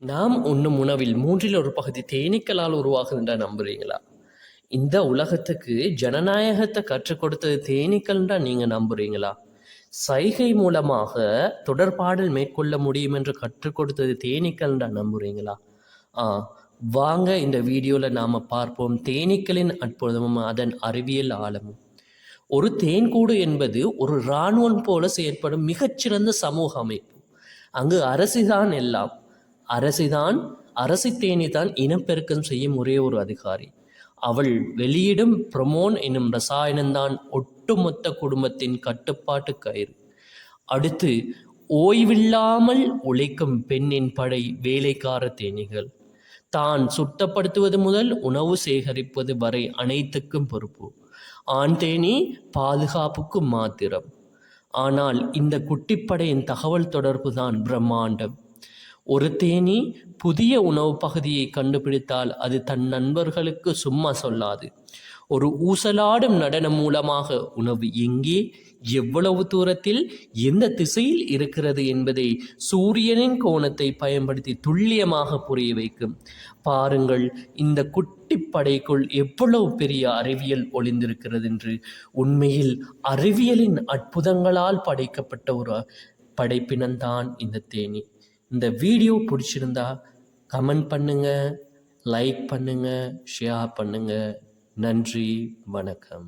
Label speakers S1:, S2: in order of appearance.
S1: நாம் உண்ணும் உணவில் மூன்றில் ஒரு பகுதி தேனீக்களால் உருவாகுதுன்றா நம்புறீங்களா? இந்த உலகத்துக்கு ஜனநாயகத்தை கற்றுக் கொடுத்தது தேனீக்கள்ன்றா நீங்க நம்புறீங்களா? சைகை மூலமாக தொடர்பாடல் மேற்கொள்ள முடியும் என்று கற்றுக் கொடுத்தது தேனீக்கள்ன்றா நம்புறீங்களா? ஆ வாங்க இந்த வீடியோல நாம பார்ப்போம் தேனீக்களின் அற்புதமும் அதன் அறிவியல் ஆழமும். ஒரு தேன்கூடு என்பது ஒரு இராணுவம் போல செயற்படும் மிகச்சிறந்த சமூக அமைப்பு. அங்கு அரசிதான் எல்லாம். அரசிதான் அரசி தேனிதான் இனப்பெருக்கம் செய்யும் ஒரே ஒரு அதிகாரி. அவள் வெளியிடும் புரோமோன் என்னும் ரசாயனம்தான் ஒட்டுமொத்த குடும்பத்தின் கட்டுப்பாட்டு கயிறு. அடுத்து ஓய்வில்லாமல் உழைக்கும் பெண்ணின் படை வேலைக்கார தேனீகள். தான் சுத்தப்படுத்துவது முதல் உணவு சேகரிப்பது வரை அனைத்துக்கும் பொறுப்பு. ஆண் தேனி பாதுகாப்புக்கு மாத்திரம். ஆனால் இந்த குட்டிப்படையின் தகவல் தொடர்பு தான் பிரம்மாண்டம். ஒரு தேனி புதிய உணவு பகுதியை கண்டுபிடித்தால் அது தன் நண்பர்களுக்கு சும்மா சொல்லாது. ஒரு ஊசலாடும் நடனம் மூலமாக உணவு எங்கே, எவ்வளவு தூரத்தில், எந்த திசையில் இருக்கிறது என்பதை சூரியனின் கோணத்தை பயன்படுத்தி துல்லியமாக புரிய வைக்கும். பாருங்கள், இந்த குட்டிப்படைக்குள் எவ்வளவு பெரிய அறிவியல் ஒளிந்திருக்கிறது என்று. உண்மையில் அறிவியலின் அற்புதங்களால் படைக்கப்பட்ட ஒரு படைப்பினம்தான் இந்த தேனி. இந்த வீடியோ பிடிச்சிருந்தா கமெண்ட் பண்ணுங்க, லைக் பண்ணுங்க, ஷேர் பண்ணுங்க. நன்றி, வணக்கம்.